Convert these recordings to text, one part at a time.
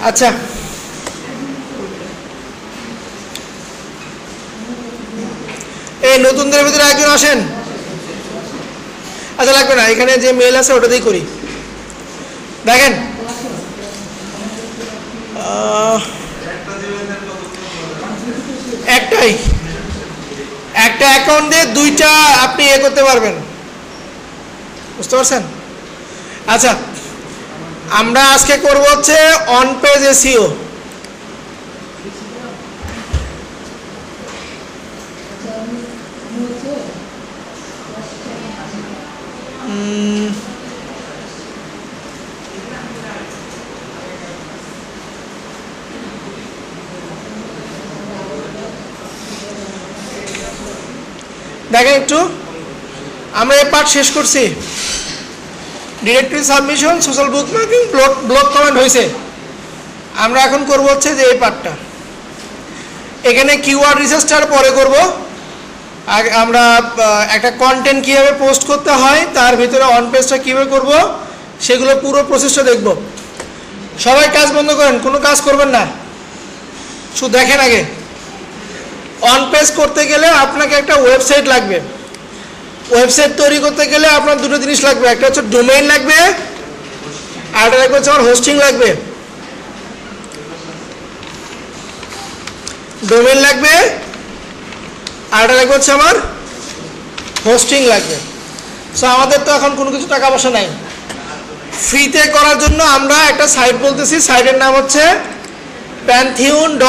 আচ্ছা, এই নতুনদের ভিতরে একজন আসেন। আচ্ছা লাগবে না, এখানে যে মেল আছে ওটাতেই করি। দেখেন একটাই, একটা অ্যাকাউন্ট দিয়ে দুইটা আপনি করতে পারবেন, বুঝতে পারছেন? আচ্ছা, আমরা আজকে করব হচ্ছে অন পেজ এসইও। দেখেন একটু, আমরা এই পার্ট শেষ করছি। Directory submission, social bookmarking, block comment হয়েছে। আমরা এখন করব হচ্ছে যে এই পার্টটা। এখানে কিওয়ার্ড রিসার্চটার পরে করব। আমরা একটা কন্টেন্ট কীভাবে পোস্ট করতে হয়, তার ভিতরে অন পেজটা কীভাবে করব, সেগুলো পুরো প্রসেসটা দেখব। সবাই কাজ বন্ধ করেন, কোনো কাজ করবেন না, শুধু দেখেন আগে। অন পেজ করতে গেলে আপনাকে একটা ওয়েবসাইট লাগবে। ওয়েবসাইট তৈরি করতে গেলে আপনার দুটো জিনিস লাগবে, একটা হচ্ছে ডোমেইন লাগবে, আর একটা লাগবে হচ্ছে আমার হোস্টিং লাগবে। ডোমেইন লাগবে, আর একটা লাগবে হচ্ছে আমার হোস্টিং লাগবে। সো আমাদের তো এখন কোনো কিছু টাকা পয়সা নাই, ফ্রিতে করার জন্য আমরা একটা সাইট বলতেছি। সাইটের নাম হচ্ছে pantheon.io।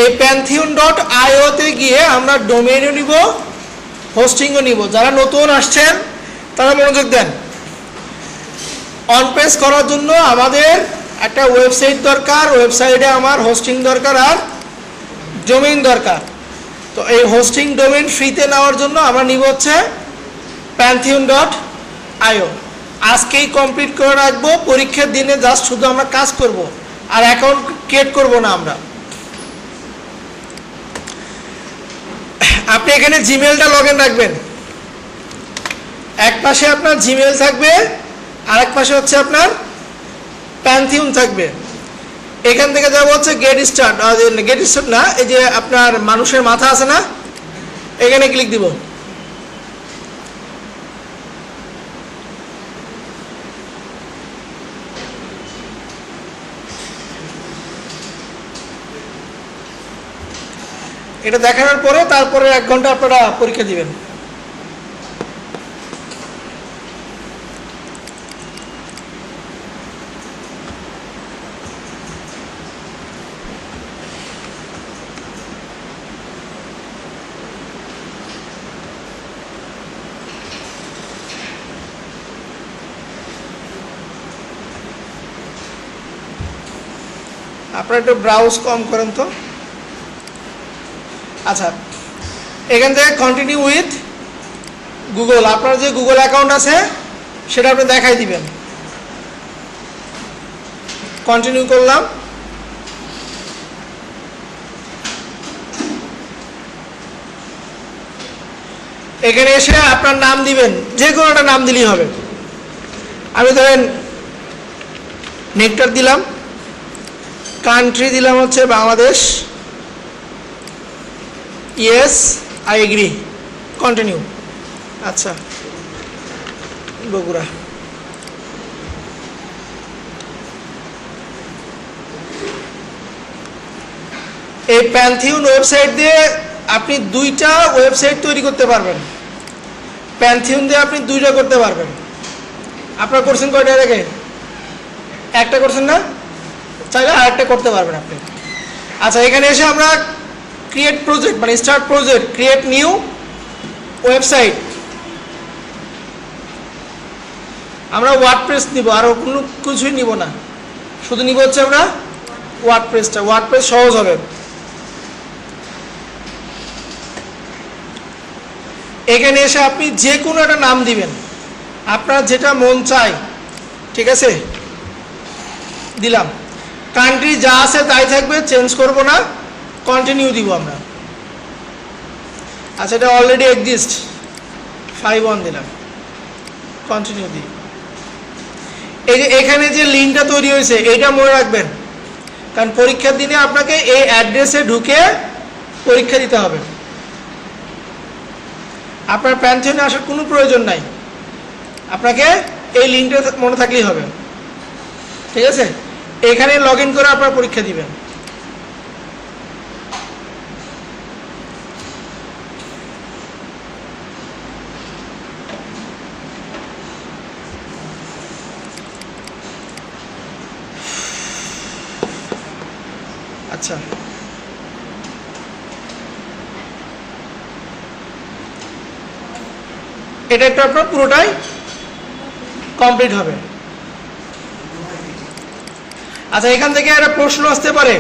এই pantheon.io তে গিয়ে আমরা ডোমেইনও নিব, হোস্টিংও নিব। যারা নতুন আসছেন তারা মনোযোগ দেন। অন পেজ করার জন্য আমাদের একটা ওয়েবসাইট দরকার, ওয়েবসাইটে আমার হোস্টিং দরকার আর ডোমেইন দরকার। তো এই হোস্টিং ডোমেইন ফ্রিতে নেওয়ার জন্য আমরা নিব হচ্ছে pantheon.io। আজকেই কমপ্লিট করে রাখবো, পরীক্ষার দিনে জাস্ট শুধু আমরা কাজ করব, আর অ্যাকাউন্ট ক্রিয়েট করব না আমরা। আপনি এখানে জিমেলটা লগ ইন রাখবেন। এক পাশে আপনার জিমেল থাকবে, আরেক পাশে হচ্ছে আপনার প্যান্থিয়ন থাকবে। এখান থেকে যাবো হচ্ছে গেট স্টার্ট না, এই যে আপনার মানুষের মাথা আছে না, এখানে ক্লিক দিব। এটা দেখানোর পরে তারপরে 1 ঘন্টা আপনারা পরীক্ষা দিবেন। আপনারা একটু ব্রাউজ কম করেন তো। আচ্ছা, এখান থেকে কন্টিনিউ উইথ গুগল, আপনার যে গুগল অ্যাকাউন্ট আছে সেটা আপনি দেখাই দিবেন। কন্টিনিউ করলাম। এখানে এসে আপনার নাম দিবেন, যে কোনো একটা নাম দিলেই হবে। আমি ধরেন নেকটার দিলাম, কান্ট্রি দিলাম হচ্ছে Bangladesh, yes I agree, continue. আচ্ছা, বগুড়া। এই প্যান্থিয়ন ওয়েবসাইট দিয়ে আপনি 2টা ওয়েবসাইট তৈরি করতে পারবেন। প্যান্থিয়ন দিয়ে আপনি 2টা করতে পারবেন। আপনারা করছেন কয়টা? দেখে একটা করছেন না, চাইলে আরেকটা করতে পারবেন আপনি। আচ্ছা, এখানে এসে আমরা ক্রিয়েট প্রজেক্ট মানে start project, create new website, আমরা ওয়ার্ডপ্রেস নিব, আর কোনো কিছুই নিব না, শুধু নিব হচ্ছে আমরা ওয়ার্ডপ্রেসটা। ওয়ার্ডপ্রেস সহজ হবে। এখানে এসে আপনি যে কোনো একটা নাম দিবেন, আপনার যেটা মন চায়, ঠিক আছে, দিলাম। কান্ট্রি যা আছে তাই থাকবে, চেঞ্জ করব না, কন্টিনিউ দিব আমরা। আচ্ছা, এটা অলরেডি এক্সিস্ট, 5-1 দিলাম, কন্টিনিউ দিই। এই যে এখানে যে লিঙ্কটা তৈরি হয়েছে এইটা মনে রাখবেন, কারণ পরীক্ষার দিনে আপনাকে এই অ্যাড্রেসে ঢুকে পরীক্ষা দিতে হবে। আপনার প্যান্থিয়নে আসার কোনো প্রয়োজন নাই, আপনাকে এই লিঙ্কটা মনে থাকলেই হবে। ঠিক আছে, এখানে লগ ইন করে আপনার পরীক্ষা দিবেন। আচ্ছা, এটা একটু আপনার পুরোটাই কমপ্লিট হবে। আচ্ছা, এখান থেকে একটা প্রশ্ন আসতে পারে,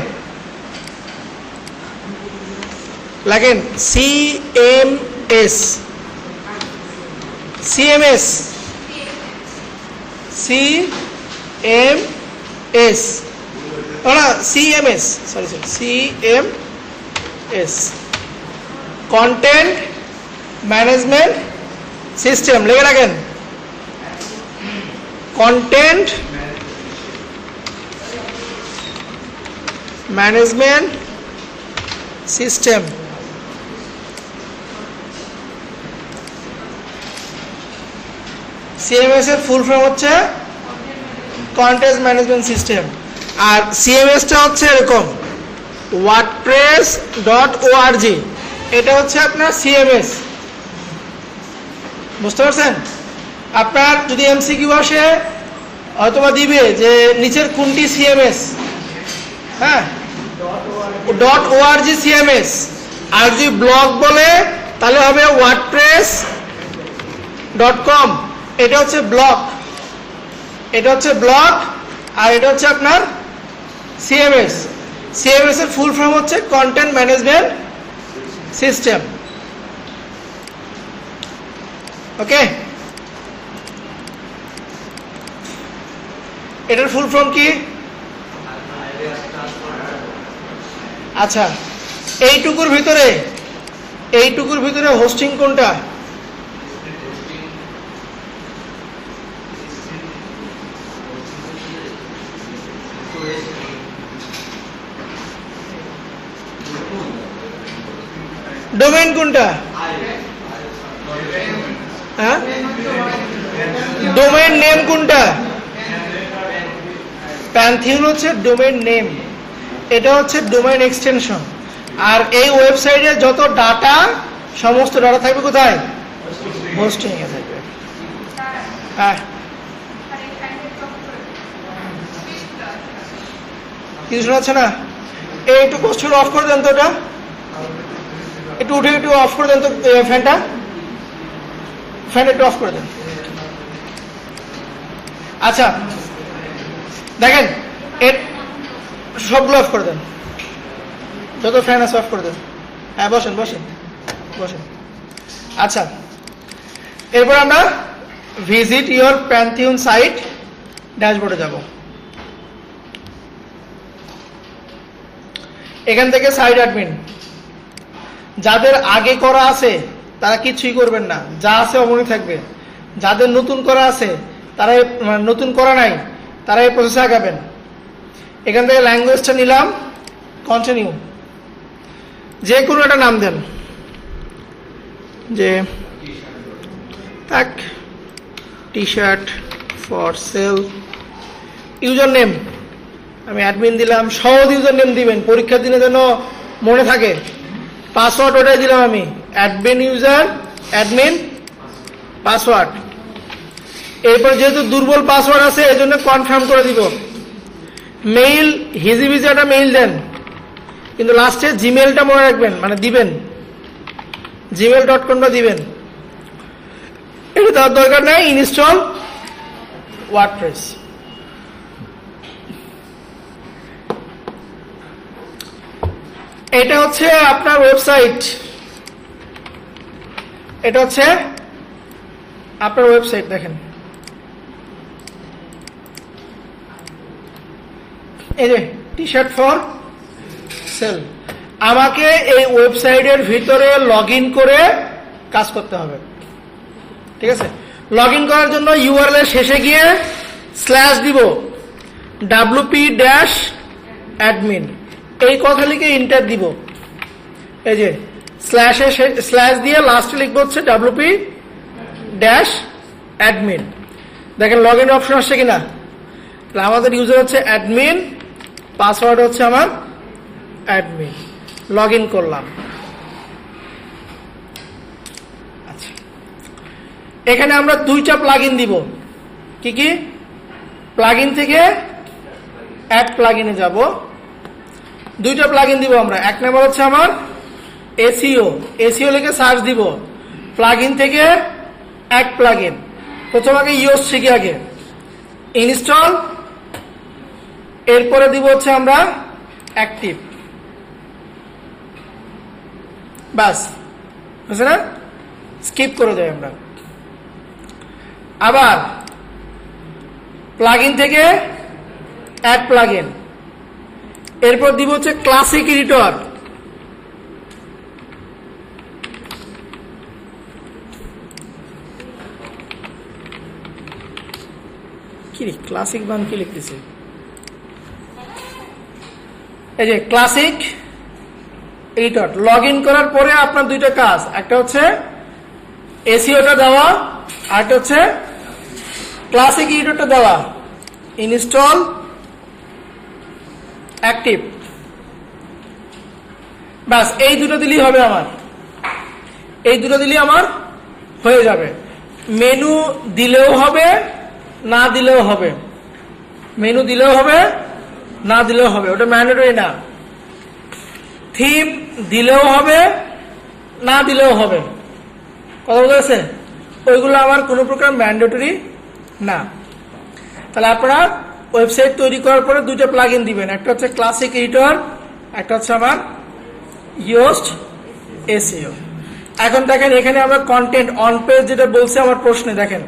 লাগেন সিএমএস, সিএমএস, সিএমএস, না CMS, sorry sorry, CMS content management system লিখে রাখেন। Content management system. সিএমএস এর ফুল ফর্ম হচ্ছে কন্টেন্ট ম্যানেজমেন্ট সিস্টেম। আর সিএমএসটা হচ্ছে এরকম wordpress.org, এটা হচ্ছে আপনার সিএমএস। বুঝতে পারছেন? আপনার যদি এমসিকিউ আসে অথবা দিবে যে নিচের কোনটি সিএমএস, হ্যাঁ .org সিএমএস, আর যদি ব্লগ বলে তাহলে হবে wordpress.com, এটা হচ্ছে ব্লগ, এটা হচ্ছে ব্লগ, আর এটা হচ্ছে আপনার সিএমএস। সিএমএস এর ফুল ফর্ম হচ্ছে কন্টেন্ট ম্যানেজমেন্ট সিস্টেম। ওকে, এটার ফুল ফর্ম কি? আচ্ছা, এইটুকুর ভিতরে হোস্টিং কোনটা? ডোমেইন কোনটা? হ্যাঁ, ডোমেইন নেম কোনটা? প্যান্থিয়ন হচ্ছে ডোমেইন নেম, এটা হচ্ছে ডোমেইন এক্সটেনশন। আর এই ওয়েবসাইটে যত ডাটা, সমস্ত ডাটা থাকবে কোথায়? হোস্টিং এ থাকবে। হ্যাঁ, কিছু শোনাচ্ছে না? একটু কোশ্চেন অফ করে দেন তো, ওটা একটু উঠে একটু অফ করে দেন তো, ফ্যানটা একটু অফ করে দেন। আচ্ছা দেখেন, এর সবগুলো অফ করে দেন, যত ফ্যান আছে অফ করে দেন। হ্যাঁ, বসেন বসেন বসেন। আচ্ছা, এরপর আমরা ভিজিট ইউর প্যান্থিয়ন সাইট ড্যাশবোর্ডে যাব। এখান থেকে সাইট অ্যাডমিন, যাদের আগে করা আছে তারা কিছুই করবেন না, যা আছে অমনি থাকবে। যাদের নতুন করা আছে তারা, নতুন করা নাই, তারা এই প্রসেসে আগাবেন। এখান থেকে ল্যাঙ্গুয়েজটা নিলাম, কন্টিনিউ, যে কোনো একটা নাম দেন, যে থাক T shirt for sale. User name আমি অ্যাডমিন দিলাম, সহজ ইউজার নেম দিবেন, পরীক্ষার দিনে যেন মনে থাকে। পাসওয়ার্ড ওটাই দিলাম আমি, অ্যাডমিন ইউজার অ্যাডমিন পাসওয়ার্ড। এরপর যেহেতু দুর্বল পাসওয়ার্ড আছে এই জন্য কনফার্ম করে দিব। মেইল হিজিবিজি একটা মেইল দেন, কিন্তু লাস্টে জিমেলটা মনে রাখবেন, মানে দিবেন gmail.com দিবেন। এটা দেওয়ার দরকার নেই। ইনস্টল ওয়ার্ডপ্রেস, এটা হচ্ছে আপনার ওয়েবসাইট, এটা হচ্ছে আপনার ওয়েবসাইট। দেখেন এই যে টি শার্ট ফর সেল, আমাকে এই ওয়েবসাইটের ভিতরে লগ ইন করে কাজ করতে হবে। ঠিক আছে, লগ ইন করার জন্য ইউআরএল এর শেষে গিয়ে স্ল্যাশ দিব wp ড্যাশ অ্যাডমিন, এই কথা লিখে ইন্টার দিব। এই যে স্ল্যাশ দিয়ে লাস্টে লিখবো হচ্ছে wp ড্যাশ অ্যাডমিন। দেখেন লগ ইন অপশন আসছে কিনা। আমাদের ইউজার হচ্ছে অ্যাডমিন, পাসওয়ার্ড হচ্ছে আমার অ্যাডমিন, লগ ইন করলাম। আচ্ছা, এখানে আমরা দুইটা প্লাগ ইন দিব। কি কি? প্লাগ ইন থেকে অ্যাড প্লাগ ইনে যাব, দুইটা প্লাগ ইন দিব আমরা। এক নম্বর হচ্ছে আমার এসিও লিখে সার্চ দিব, প্লাগ ইন থেকে অ্যাড প্লাগ ইন। প্রথম আগে ইউএস শিখি, আগে ইনস্টল, এরপরে দিব হচ্ছে আমরা অ্যাক্টিভ। বাস, বুঝছে না? স্কিপ করে যাই আমরা। আবার প্লাগ ইন থেকে অ্যাড প্লাগ ইন, এরপর দিব হচ্ছে ক্লাসিক এডিটর। কি ক্লাসিক বান কি লিখতেছে? এই যে ক্লাসিক এডিটর। লগ ইন করার পরে আপনার দুইটা কাজ, একটা হচ্ছে এসিওটা দেওয়া, আর একটা হচ্ছে ক্লাসিক এডিটরটা দেওয়া। ইনস্টল, অ্যাক্টিভ, বাস এই দুটো দিলেই হবে আমার, এই দুটো দিলেই আমার হয়ে যাবে। মেনু দিলেও হবে, না দিলেও হবে। মেনু দিলেও হবে, না দিলেও হবে, ওটা ম্যান্ডেটরি না। থিম দিলেও হবে, না দিলেও হবে। কথা বলতে গেছে? ওইগুলো আমার কোনো প্রকার ম্যান্ডেটরি না। তাহলে আপনারা ওয়েবসাইট তৈরি করার পরে দুইটা প্লাগ ইন দিবেন, একটা হচ্ছে ক্লাসিক এডিটর, একটা হচ্ছে আমার ইয়োস্ট এসইও। এখন দেখেন এখানে আমরা কন্টেন্ট অন পেজ যেটা বলছে আমার প্রশ্নে, দেখেন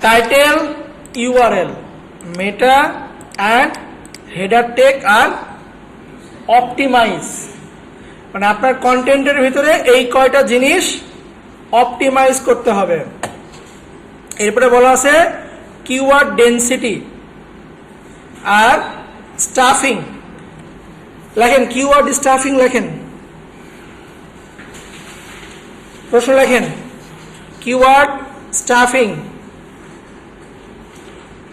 title, URL, meta and header tag আর অপটিমাইজ। মানে আপনার কন্টেন্টের ভিতরে এই কয়টা জিনিস অপটিমাইজ করতে হবে। এরপরে বলা আছে কিওয়ার্ড ডেনসিটি আর স্টাফিং। লেখেন কিওয়ার্ড স্টাফিং, লেখেন প্রশ্ন, লেখেন কিওয়ার্ড স্টাফিং।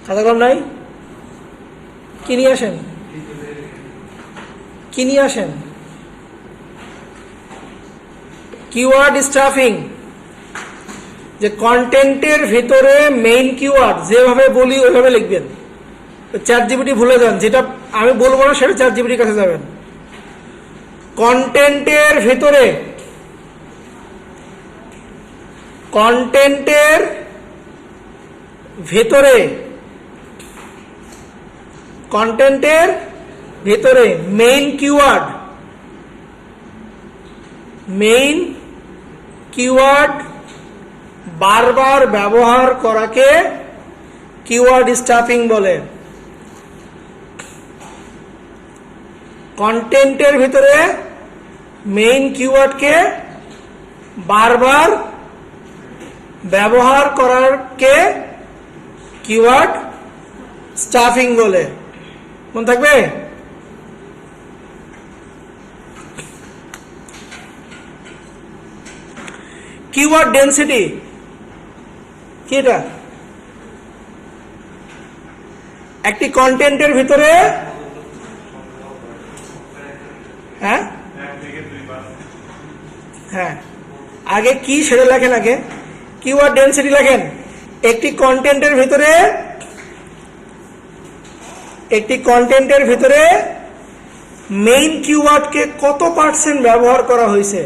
খাতা কলম নাই? কি নিয়ে আসেন, কি নিয়ে আসেন? কিওয়ার্ড স্টাফিং, যে কন্টেন্টের ভিতরে মেইন কিওয়ার্ড যেভাবে বলি ওইভাবে লিখবেন। চ্যাটজিপিটি ভুলে যান, যেটা আমি বলবো না সেটা চ্যাটজিপিটির কাছে যাবেন। কন্টেন্টের ভিতরে, কন্টেন্টের ভিতরে, কন্টেন্টের ভিতরে মেইন কিওয়ার্ড, মেইন কিওয়ার্ড বারবার ব্যবহার করাকে কিওয়ার্ড স্টাফিং বলে। কন্টেন্টের ভিতরে মেইন কিওয়ার্ডকে বারবার ব্যবহার করারকে কিওয়ার্ড স্টাফিং বলে। মনে থাকবে? কিওয়ার্ড ডেনসিটি কি? এটা একটি কন্টেন্টের ভিতরে, হ্যাঁ হ্যাঁ আগে কি সেটা লেখেন, আগে কিওয়ার্ড ডেনসিটি লেখেন। একটি কন্টেন্টের ভিতরে, একটি কন্টেন্টের ভিতরে মেইন কিওয়ার্ডকে কত পার্সেন্ট ব্যবহার করা হয়েছে।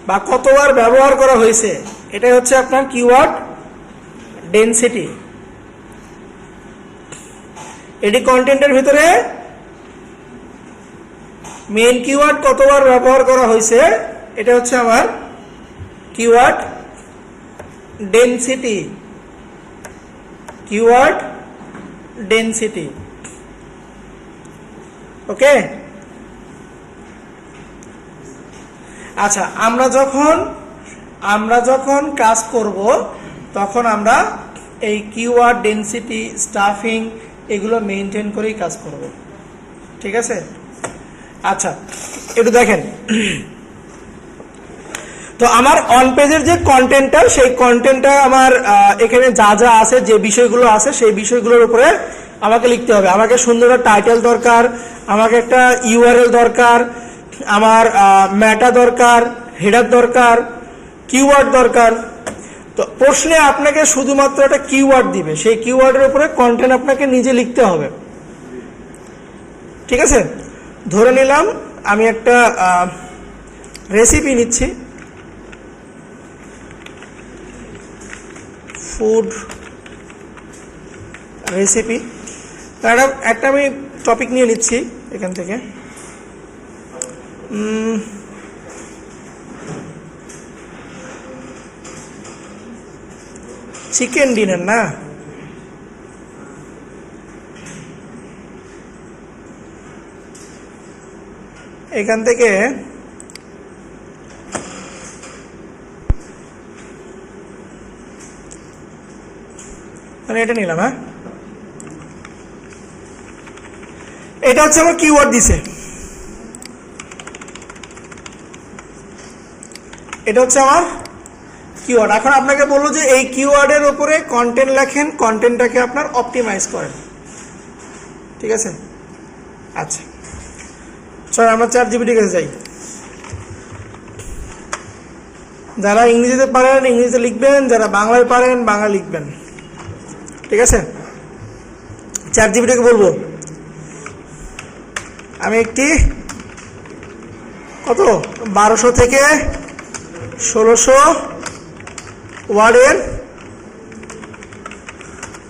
বা কতবার ব্যবহার করা হয়েছে, এটাই হচ্ছে আপনার কিওয়ার্ড ডেনসিটি। এটি কন্টেন্টের ভিতরে মেইন কিওয়ার্ড কতবার ব্যবহার করা হয়েছে, এটা হচ্ছে আমার কিওয়ার্ড ডেনসিটি। কিওয়ার্ড ডেনসিটি, ওকে। আচ্ছা, আমরা যখন কাজ করব তখন আমরা এই কিওয়ার্ড ডেনসিটি, স্টাফিং এগুলো মেনটেন করেই কাজ করব, ঠিক আছে? আচ্ছা, একটু দেখেন তো আমার অন পেজের যে কন্টেন্টটা, সেই কন্টেন্টটা আমার এখানে যা যা আছে, যে বিষয়গুলো আছে, সেই বিষয়গুলোর উপরে আমাকে লিখতে হবে। আমাকে সুন্দর একটা টাইটেল দরকার, আমাকে একটা ইউআরএল দরকার, আমার মেটা দরকার, হেডার দরকার, কিওয়ার্ড দরকার। তো প্রশ্নে আপনাকে শুধুমাত্র একটা কিওয়ার্ড দিবে, সেই কিওয়ার্ডের উপরে কন্টেন্ট আপনাকে নিজে লিখতে হবে, ঠিক আছে? ধরে নিলাম আমি একটা রেসিপি নিচ্ছি, ফুড রেসিপি। একটা আমি টপিক নিয়ে নিচ্ছি এখান থেকে, চিকেন ডিনার না, এখান থেকে মানে এটা নিলাম। হ্যাঁ, এটা হচ্ছে আমার কিওয়ার্ড দিছে, এটা হচ্ছে আমার কিওয়ার্ড। এখন আপনাকে বলবো যে এই কিওয়ার্ডের উপরে কন্টেন্ট লেখেন, কন্টেন্টটাকে আপনার অপটিমাইজ করেন, ঠিক আছে? আচ্ছা, চল আমরা চ্যাটজিপিটির কাছে যাই। যারা ইংরেজিতে পারেন ইংরেজিতে লিখবেন, যারা বাংলায় পারেন বাংলা লিখবেন, ঠিক আছে? চ্যাটজিপিটিকে বলবো আমি একটি কত 1200 থেকে 1600 ওয়ার্ডের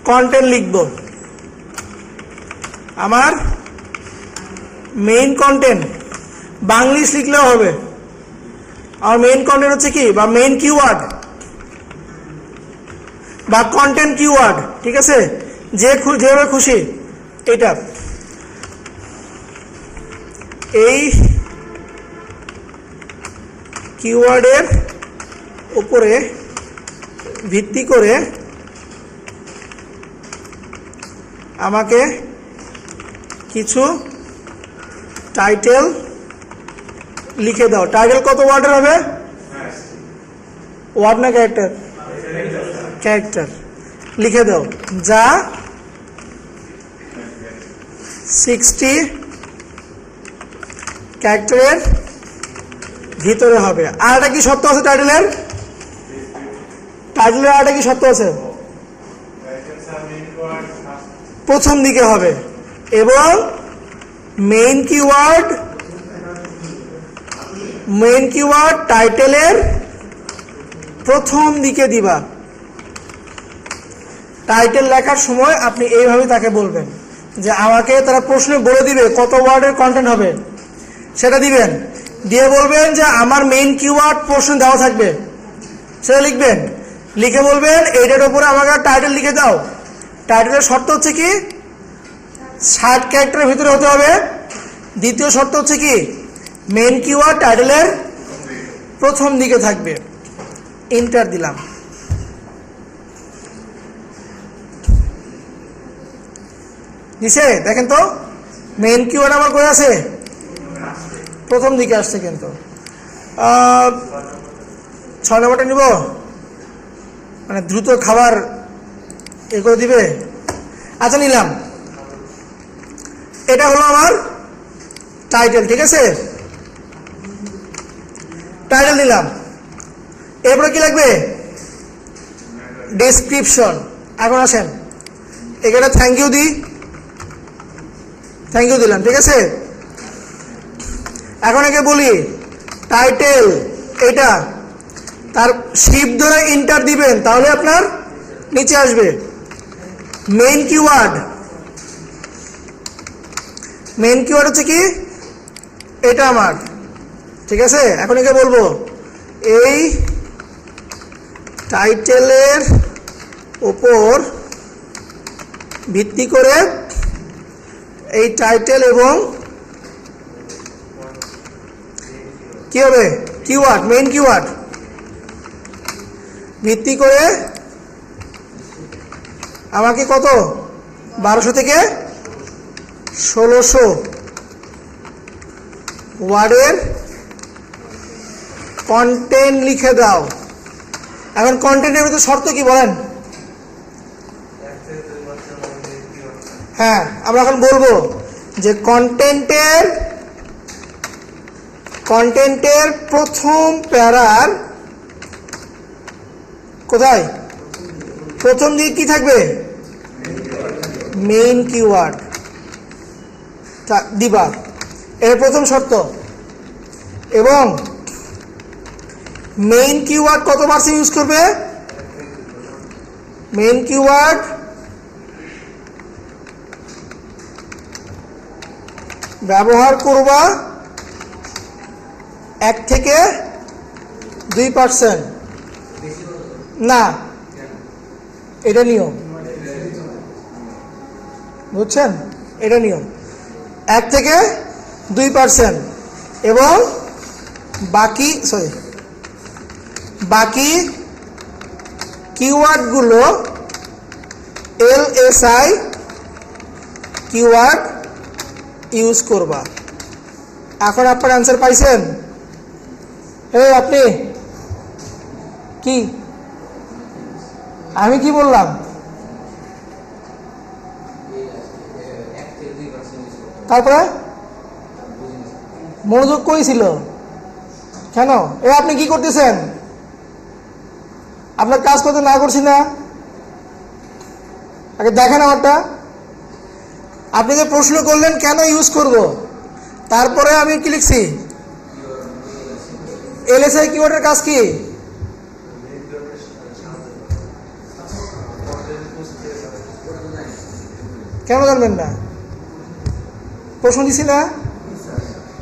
কন্টেন্ট লিখব। আমার মেইন কন্টেন্ট বাংলিশ লিখলেও হবে। আমার মেইন কন্টেন্ট হচ্ছে কি, বা মেইন কিওয়ার্ড বা কন্টেন্ট কিওয়ার্ড, ঠিক আছে? যেভাবে খুশি এটা, এই কিওয়ার্ডের উপরে ভিত্তি করে আমাকে কিছু টাইটেল লিখে দাও। টাইটেল কত ওয়ার্ডের হবে? ওয়ার্ড না ক্যারেক্টার? ক্যারেক্টার লিখে দাও, যা 60 ক্যারেক্টারের ভিতরে হবে। আর একটা কি শর্ত আছে টাইটেলের? টাইটেলের আর একটা কি শর্ত আছে? প্রথম দিকে হবে এবং মেইন কিওয়ার্ড টাইটেলের প্রথম দিকে দিবা। টাইটেল লেখার সময় আপনি এইভাবে তাকে বলবেন যে আমাকে, তারা প্রশ্নে বলে দিবে কত ওয়ার্ডের কন্টেন্ট হবে, সেটা দিবেন, দিয়ে বলবেন যে আমার মেইন কিওয়ার্ড প্রশ্ন দেওয়া থাকবে, সেটা লিখবেন। লিখে বলবেন এইটার উপরে আমাকে টাইটেল লিখে দাও। টাইটেলের শর্ত হচ্ছে কি 60 ক্যারেক্টারের ভিতরে হতে হবে। দ্বিতীয় শর্ত হচ্ছে কি মেইন কিওয়ার্ড টাইটেলের প্রথম দিকে থাকবে। এন্টার দিলাম। দিছে? দেখেন তো মেইন কিওয়ার্ড আমার কই আছে? প্রথম দিকে আসছে। কিন্তু 6 নম্বরটা নিব, মানে দ্রুত খাবার এ করে দিবে। আচ্ছা, নিলাম। এটা হলো আমার টাইটেল, ঠিক আছে? টাইটেল নিলাম। এরপরে কি লাগবে? ডেসক্রিপশন। এখন আসেন এখানে থ্যাংক ইউ দিই, থ্যাংক ইউ দিলাম, ঠিক আছে? এখন একে বলি টাইটেল, এটা তার শিফট ধরে এন্টার দিবেন, তাহলে আপনার নিচে আসবে মেইন কিওয়ার্ড। মেইন কিওয়ার্ড হচ্ছে কি এটা আমার, ঠিক আছে? এখন একে বলবো এই টাইটেলের উপর ভিত্তি করে এই টাইটেল এবং কি হবে কিওয়ার্ড, মেইন কিওয়ার্ড ভিত্তি করে আমাকে কত 1200 থেকে 1600 ওয়ার্ডের কন্টেন্ট লিখে দাও। এখন কন্টেন্টের ভিতরে শর্ত কি বলেন? হ্যাঁ, আমরা এখন বলবো যে কন্টেন্টের প্রথম প্যারার কোথায় প্রথম দিকে কি থাকবে? মেইন কিওয়ার্ড দিবা, এর প্রথম শর্ত। এবং মেইন কিওয়ার্ড কত পার্সেন্ট ইউজ করবে? মেইন কিওয়ার্ড ব্যবহার করবা 1 থেকে 2%। না, এটা নিয়ম, বুঝছেন? এটা নিয়ম 1 থেকে 2%। এবং বাকি কিওয়ার্ডগুলো LSI কিওয়ার্ড ইউজ করবা। এখন আপনার অ্যান্সার পাইছেন? আপনি কি, আমি কি বললাম? তারপরে মনোযোগ কই ছিল? কেন আপনি কি করতেছেন? আপনার কাজ করতে না করছি না? আগে দেখেন আমারটা। আপনি যে প্রশ্ন করলেন কেন ইউজ করব, তারপরে আমি কি লিখছি? LSI কিওয়ার্ডের কাজ কি? কেন জানবেন না? প্রশ্ন দিছি না?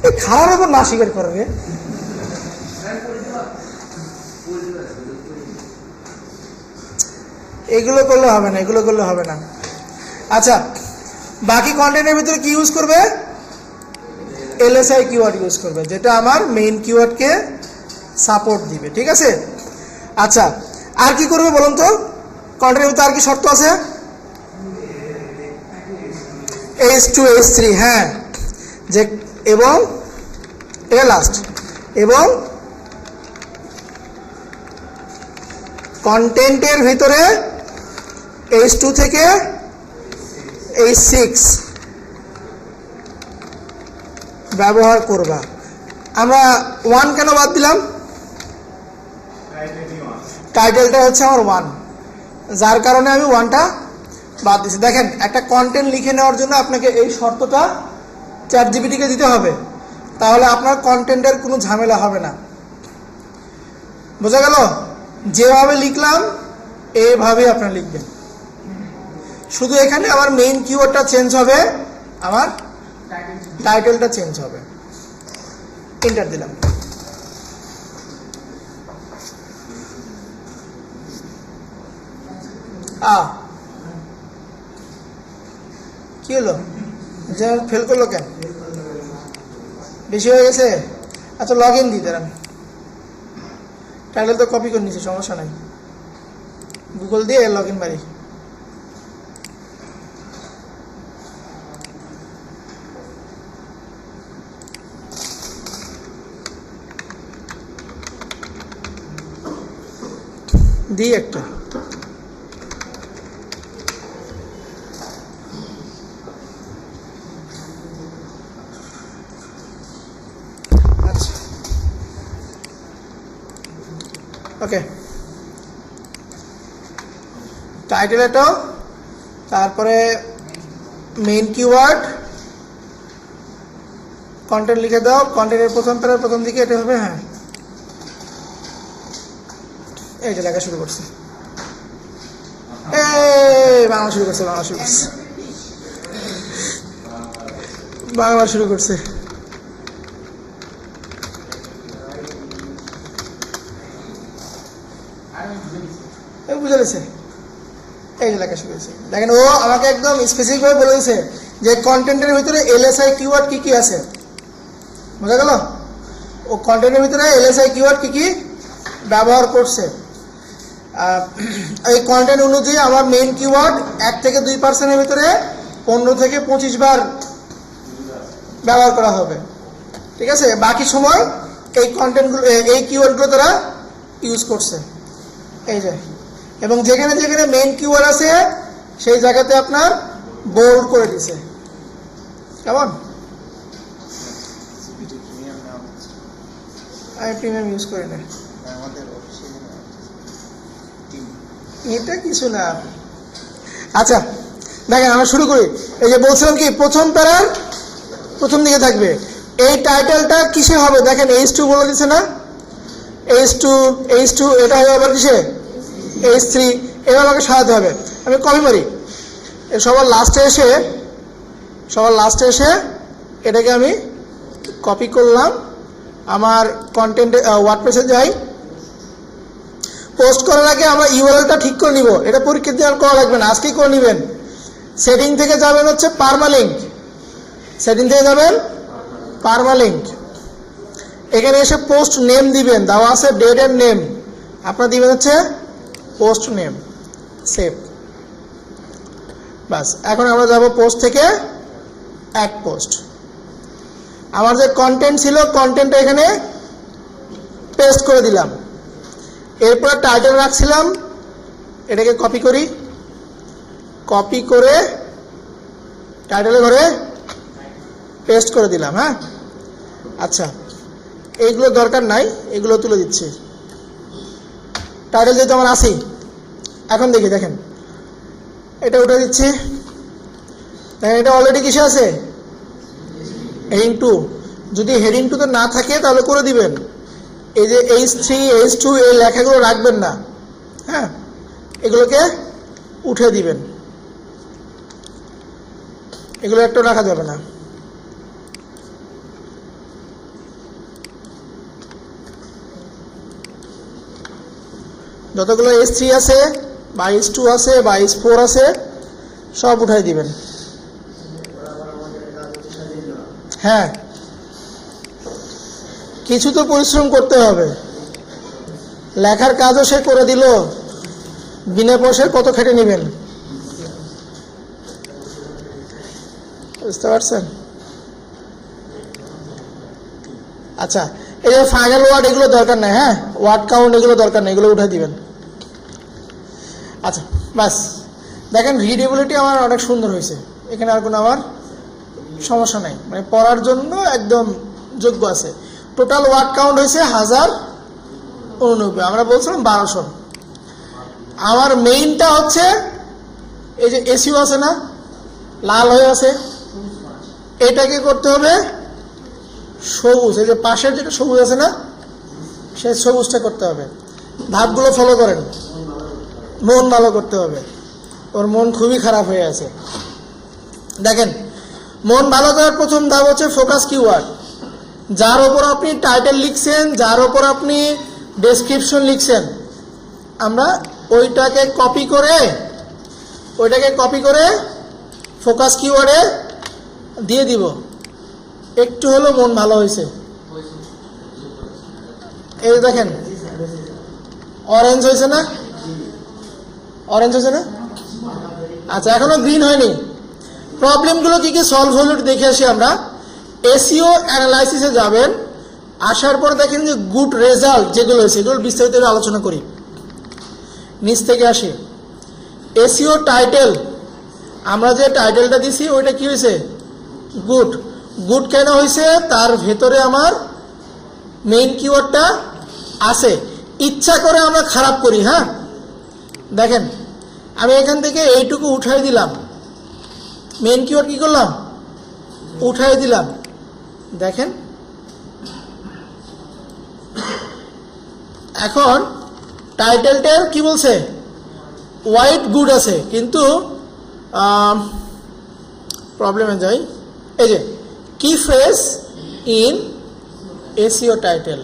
এই খারাপ এবং না স্বীকার করবে। এগুলো করলে হবে না, এগুলো করলে হবে না। আচ্ছা, বাকি কন্টেন্টের ভিতরে কি ইউজ করবে? LSI কিওয়ার্ড ইউজ করবে, যেটা আমার মেইন কিওয়ার্ডকে সাপোর্ট দিবে। ঠিক আছে? আচ্ছা, আর কি করবে বলুন তো? কন্টেন্টের ভিতরে আর কি শর্ত আছে? H2 H3, হ্যাঁ, যে এবং লাস্ট, এবং কন্টেন্টের ভিতরে H2 থেকে H6 ব্যবহার করবা। আমরা 1 কেন বাদ দিলাম? টাইটেলটা হচ্ছে আমার 1, যার কারণে আমি 1টা বাদ দিচ্ছি। দেখেন, একটা কন্টেন্ট লিখে নেওয়ার জন্য আপনাকে এই শর্তটা চ্যাটজিপিটিকে দিতে হবে, তাহলে আপনার কন্টেন্টের কোনো ঝামেলা হবে না। বোঝা গেল? যেভাবে লিখলাম এইভাবেই আপনারা লিখবেন। শুধু এখানে আমার মেইন কিওয়ার্ডটা চেঞ্জ হবে, আমার টাইটেলটা চেঞ্জ হবে। এন্টার দিলাম। কি হলো? যে ফেল করলো কেন? বেশি হয়ে গেছে? আচ্ছা, লগ ইন দিই দাঁড়ান। টাইটেল তো কপি করে নিচ্ছি, সমস্যা নাই। গুগল দিয়ে লগ ইন মারি। দিই একটা। ওকে, টাইটেল এটা, তারপরে মেইন কিওয়ার্ড, কন্টেন্ট লিখে দাও। কন্টেন্টের প্রথম প্যারার প্রথম দিকে এটা হবে। হ্যাঁ, এই যে লেখা শুরু করছে। বাংলা শুরু করছে, বাংলা শুরু করছে। বুঝে গেছে? এই যে লেখা শুরু হয়েছে। দেখেন, ও আমাকে একদম স্পেসিফিক ভাবে বলে দিয়েছে যে কন্টেন্টের ভিতরে LSI কিওয়ার্ড কি কি আছে। বোঝা গেল? ও কন্টেন্টের ভিতরে এলএসআই কিওয়ার্ড কি কি ব্যবহার করছে। এই কন্টেন্ট অনুযায়ী আমার মেইন কিওয়ার্ড 1 থেকে 2% ভিতরে 15 থেকে 25 বার ব্যবহার করা হবে, ঠিক আছে। বাকি সময় এই কন্টেন্টগুলো এই কিওয়ার্ডগুলো তারা ইউজ করছে, এই যে। এবং যেখানে যেখানে মেইন কিওয়ার্ড আছে সেই জায়গাতে আপনার বোল্ড করে দিছে, কেমন? আমি প্রিমিয়াম ইউজ করি না, এটা কিছু না। আচ্ছা দেখেন আমরা শুরু করি। এই যে বলছিলাম কি প্রথম প্যারার প্রথম দিকে থাকবে এই টাইটেলটা কিসে হবে, দেখেন H2 বলে দিচ্ছে না, H2 এটা হবে আবার কিসে H3, এবার আমাকে সাজাতে হবে। আমি কপি মারি সবার লাস্টে এসে এটাকে আমি কপি করলাম, আমার কন্টেন্টে ওয়ার্ডপ্রেসে যাই। পোস্ট করার আগে আমরা ইউআরএলটা ঠিক করে নিব, এটা পরীক্ষা দিয়ে আর করা লাগবে না, আজকেই করে নেবেন। সেটিং থেকে যাবেন হচ্ছে পারমালিঙ্ক, এখানে এসে পোস্ট নেম দিবেন, দেওয়া আছে ডেট এন্ড নেম, আপনার দিবেন হচ্ছে পোস্ট নেম, সেভ। বাস, এখন আমরা যাব পোস্ট থেকে এক পোস্ট। আমার যে কন্টেন্ট ছিল কন্টেন্টটা এখানে পেস্ট করে দিলাম, এরপর টাইটেল রাখছিলাম, এটাকে কপি করে টাইটেলের ঘরে পেস্ট করে দিলাম। হ্যাঁ আচ্ছা, এইগুলো দরকার নাই, এগুলো তুলে দিচ্ছি। টাইটেল যেহেতু আমার আছেই, এখন দেখেন এটা উঠে দিচ্ছি। দেখেন এটা অলরেডি কিসে আছে, হেডিং 2। যদি হেডিং 2 তো না থাকে তাহলে করে দিবেন, এই যে H3 H2 এই লেখাগুলো রাখবেন না, হ্যাঁ এগুলোকে উঠে দিবেন, এগুলো একটু রাখা যাবে না। যতগুলো H3 আছে বা H2 আছে বা H4 আছে সব উঠাই দিবেন। হ্যাঁ কিছু তো পরিশ্রম করতে হবে, লেখার কাজও সে করে দিল, বিনা পয়সায় কত খেটে নেবেন, বুঝতে পারছেন? আচ্ছা এই যে ফাইনাল ওয়ার্ড এগুলো দরকার নাই, হ্যাঁ ওয়ার্ড কাউন্ট এগুলো দরকার নেই, এগুলো উঠাই দিবেন। আচ্ছা বাস, দেখেন রিডেবিলিটি আমার অনেক সুন্দর হয়েছে, এখানে আর কোনো আমার সমস্যা নাই, মানে পড়ার জন্য একদম যোগ্য আছে। টোটাল ওয়ার্ড কাউন্ট হয়েছে 1089, আমরা বলছিলাম 1200। আমার মেইনটা হচ্ছে এই যে এসিও আছে না, লাল হয়ে আছে, এটাকে করতে হবে সবুজ, এই যে পাশের যেটা সবুজ আছে না সেই সবুজটা করতে হবে। ধাপগুলো ফলো করেন, মন ভালো করতে হবে, ওর মন খুবই খারাপ হয়ে আছে। দেখেন মন ভালো করার প্রথম ধাপ হচ্ছে ফোকাস কিওয়ার্ড। যার ওপর আপনি টাইটেল লিখছেন, যার ওপর আপনি ডেসক্রিপশন লিখছেন, আমরা ওইটাকে কপি করে ফোকাস কিওয়ার্ডে দিয়ে দিব। একটু হলো মন ভালো হয়েছে, এই দেখেন অরেঞ্জ হয়েছে না, আচ্ছা এখনো গ্রিন হয়নি। প্রবলেমগুলো কি কি সলভ হলো দেখে আসি আমরা। এসইও অ্যানালাইসিসে যাবেন, আসার পর দেখেন যে গুড রেজাল্ট যেগুলো হয়েছে এগুলো বিস্তারিত আলোচনা করি। নিচ থেকে আসি, এসইও টাইটেল, আমরা যে টাইটেলটা দিছি ওইটা কি হয়েছে গুড কেন হয়েছে, তার ভেতরে আমার মেইন কিওয়ার্ডটা আছে। ইচ্ছা করে আমরা খারাপ করি, হ্যাঁ দেখেন আমি এখান থেকে এইটুকু উঠাই দিলাম, মেইন কিওয়ার্ড কি করলাম উঠাই দিলাম। দেখেন এখন টাইটেলটার কি বলছে হোয়াইট গুড আছে, কিন্তু প্রবলেমে যাই, এই যে কি ফ্রেজ ইন এসইও টাইটেল,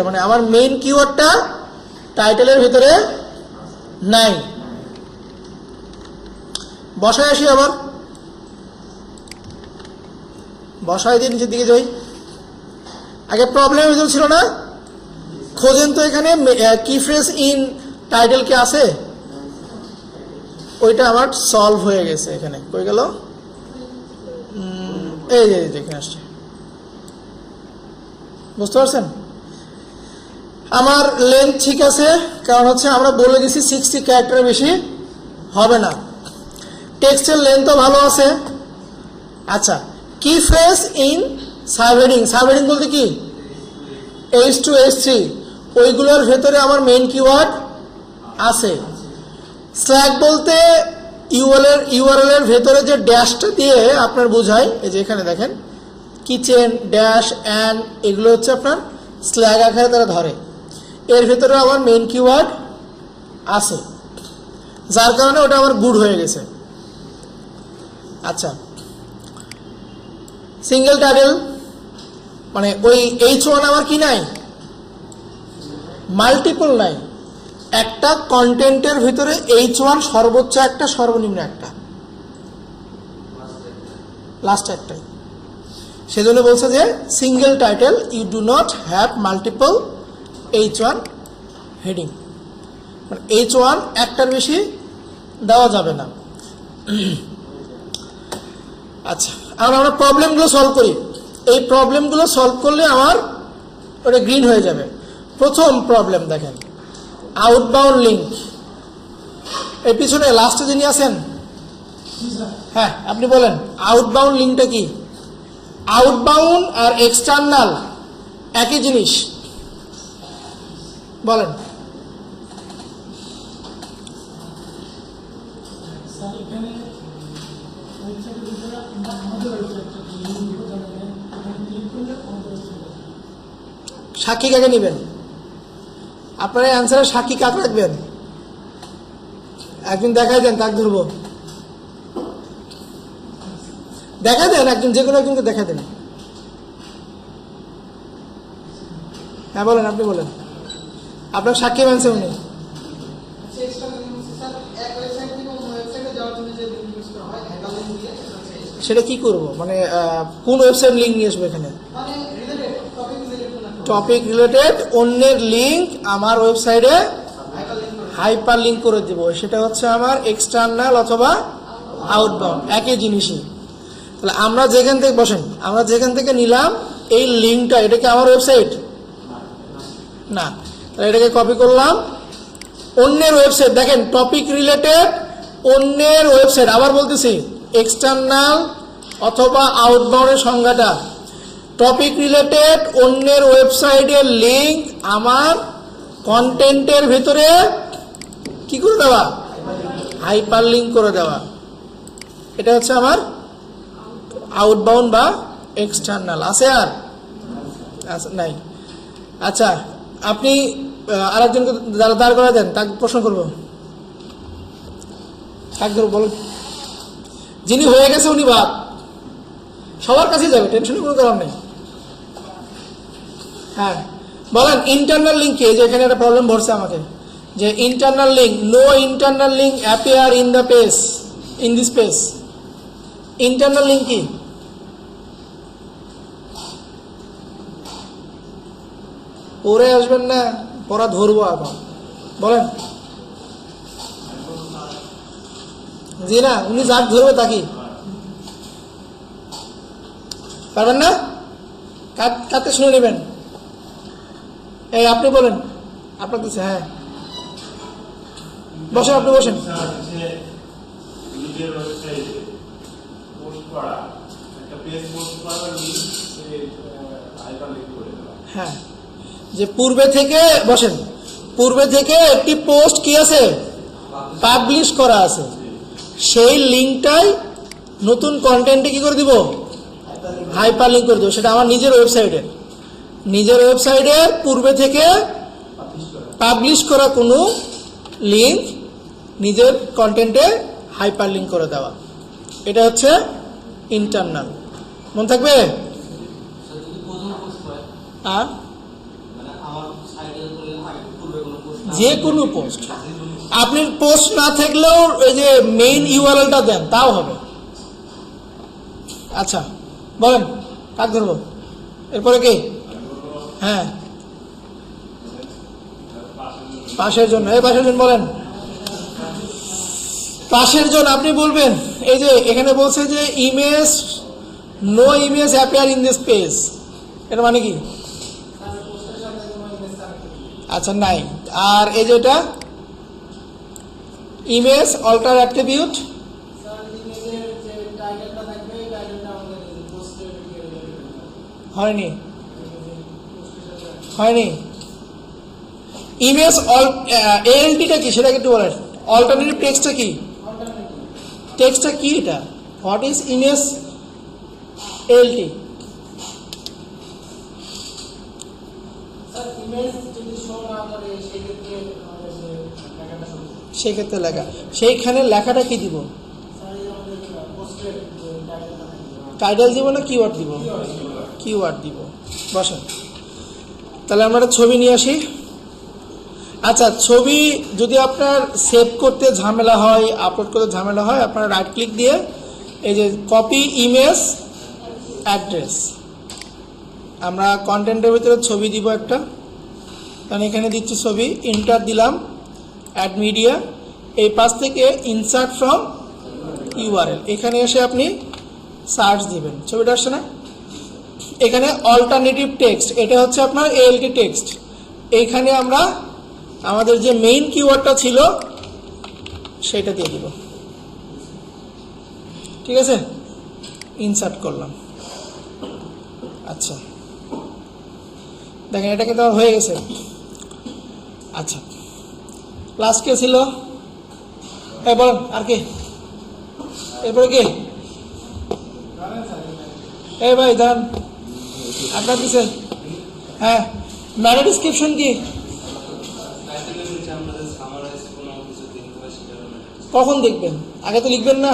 মানে আমার মেইন কিওয়ার্ডটা টাইটেলের ভিতরে নাই। বসায় আসি, আবার বসাই দিয়ে নিচের দিকে যাই। আগে প্রবলেম ছিল না, খোঁজেন তো এখানে কি ফ্রেজ ইন টাইটেল কি আছে, ওইটা আমার সলভ হয়ে গেছে। এখানে কই গেল, এই যে এখানে আসছে, বুঝতে পারছেন? আমার লেন্থ ঠিক আছে, কারণ হচ্ছে আমরা বলে দিছি 60 ক্যারেক্টারের বেশি হবে না। টেক্সটের লেন্থও ভালো আছে। আচ্ছা, কি ফ্রেজ ইন সাবহেডিং, সাবহেডিং বলতে কি H2 H3, ওইগুলোর ভেতরে আমার মেইন কিওয়ার্ড আছে। স্ল্যাগ বলতে ইউআরএল এর ভেতরে যে ড্যাশটা দিয়ে আপনার বোঝায়, এই যে এখানে দেখেন কিচেন ড্যাশ অ্যান্ড, এগুলো হচ্ছে আপনার স্ল্যাগ আকারে তারা ধরে। এর ভেতরে আমার মেইন কিওয়ার্ড আছে, যার কারণে ওটা আমার গুড হয়ে গেছে। আচ্ছা, সিঙ্গেল টাইটেল মানে ওই H1 আমার কি নাই, মাল্টিপল নাই। একটা কন্টেন্টের ভিতরে H1 সর্বোচ্চ একটা, সর্বনিম্ন একটা, লাস্ট একটাই। সেজন্য বলছে যে single title you do not have multiple H1 heading, মানে H1 একটার বেশি দেওয়া যাবে না। আচ্ছা, আমরা প্রবলেমগুলো সলভ করি। এই প্রবলেমগুলো সলভ করলে আমার ওটা গ্রিন হয়ে যাবে। প্রথম প্রবলেম দেখেন, আউটবাউন্ড লিঙ্ক। এর পিছনে লাস্টে যিনি আছেন, হ্যাঁ আপনি বলেন আউটবাউন্ড লিঙ্কটা কি? আউটবাউন্ড আর এক্সটার্নাল একই জিনিস, বলেন। সাক্ষী কাকে নেবেন? আপনার অ্যান্সারের সাক্ষী কাকে রাখবেন? একজন দেখাই দেন, তাকে ধরবো। দেখা দেন একজন, যে কোনো একজনকে দেখা দেন। হ্যাঁ বলেন, আপনি বলেন, আপনার সাক্ষী মানছে উনি। সেটা কি করব, মানে কোন ওয়েবসাইট লিঙ্ক নিয়ে আসবো এখানে? টপিক রিলেটেড অন্যের লিঙ্ক আমার ওয়েবসাইটে হাইপার লিঙ্ক করে দেব। সেটা হচ্ছে আমার এক্সটার্নাল অথবা আউটবাউন্ড, একই জিনিসই। তাহলে আমরা যেখান থেকে বসেন, আমরা যেখান থেকে নিলাম এই লিঙ্কটা, এটা কি আমার ওয়েবসাইট না? তাহলে এটাকে কপি করলাম, অন্যের ওয়েবসাইট। দেখেন টপিক রিলেটেড অন্যের ওয়েবসাইট, আবার বলতেছি এক্সটার্নাল অথবা আউটবাউন্ডের সংজ্ঞাটা, টপিক রিলেটেড অন্যের ওয়েবসাইটের লিঙ্ক আমার কন্টেন্টের ভেতরে কি করে দেওয়া, হাইপার লিঙ্ক করে দেওয়া। এটা হচ্ছে আমার আউটবাউন্ড বা এক্সটার্নাল। আছে আর নাই? আচ্ছা, আপনি আরেকজনকে দাঁড় করে দেন, তাকে প্রশ্ন করবো। তাকে ধরো, বলুন। যিনি হয়ে গেছে উনি বাদ, সবার কাছে যাবে, টেনশনের কোনো কারণ নেই। হ্যাঁ বলেন, ইন্টারনাল লিঙ্ক কি? যে এখানে একটা প্রবলেম বলছে আমাকে, যে internal link, no internal link appear in the page, in this page. Internal link কি? পরে আসবেন না, পড়া ধরবো এখন, বলেন। জি না, উনি যাক ধরবে তাকে পারবেন না, কাতে শুনে নেবেন। এই আপনি বলেন, আপনার কাছে। হ্যাঁ বসেন, আপনি বসেন। হ্যাঁ, যে পূর্বে থেকে বসেন, পূর্বে থেকে একটি পোস্ট কি আছে, পাবলিশ করা আছে, সেই লিঙ্কটাই নতুন কন্টেন্টে কি করে দিব, হাইপার লিঙ্ক করে দেবো। সেটা আমার নিজের ওয়েবসাইটে, নিজের ওয়েবসাইটে পূর্বে থেকে পাবলিশ করা কোনো লিঙ্ক নিজের কন্টেন্টে হাইপার লিঙ্ক করে দেওয়া। এটা হচ্ছে ইন্টারনাল। মনে থাকবে? যে কোনো পোস্ট, আপনি পোস্ট না থাকলেও ওই যে মেইন ইউআরএলটা দেন, তাও হবে। আচ্ছা বলেন। কাক ধরবো, এরপরে কি? হ্যাঁ, পাশের জন। এই পাশের জন বলেন, পাশের জন আপনি বলবেন। এই যে এখানে বলছে যে image, no image appear in this page, এর মানে কি? আচ্ছা নাই। আর এই যেটা ইমেজ অল্টার অ্যাট্রিবিউট, হয়নি, হয়নি। ইমেজ এএলটিটা কি সেটা একটু বলেন। অল্টারনেটিভ টেক্সটটা কি? টেক্সটটা কি এটা? What is image ALT? সেক্ষেত্রে লেখা, সেইখানে লেখাটা কি দিব? টাইটেল দিব না কিওয়ার্ড দিব? কিওয়ার্ড দিব। বসেন, তাহলে আমরা একটা ছবি নিয়ে আসি। আচ্ছা, ছবি যদি আপনার সেভ করতে ঝামেলা হয়, আপলোড করতে ঝামেলা হয়, আপনারা রাইট ক্লিক দিয়ে এই যে কপি ইমেজ অ্যাড্রেস, আমরা কন্টেন্টের ভিতরে ছবি দিব একটা, কারণ এখানে দিচ্ছি ছবি, ইন্টার দিলাম, অ্যাড মিডিয়া, এই পাশ থেকে ইনসার্ট ফ্রম ইউআরএল, এখানে এসে আপনি সার্চ দিবেন, ছবিটা আসছে না? এখানে অল্টারনেটিভ টেক্সট, এটা হচ্ছে আপনার এএলটি টেক্সট। এইখানে আমরা আমাদের যে মেইন কিওয়ার্ডটা ছিল সেটা দিয়ে দিব, ঠিক আছে? ইনসার্ট করলাম। আচ্ছা দেখেন, এটা কিন্তু হয়ে গেছে। আচ্ছা, লাস্ট কে ছিল? বলেন আর কি? এরপরে কি? এই ভাই দাঁড়ান, আপনার দিছে। হ্যাঁ, ম্যাটা ডিসক্রিপশন কি? কখন দেখবেন? আগে তো লিখবেন না?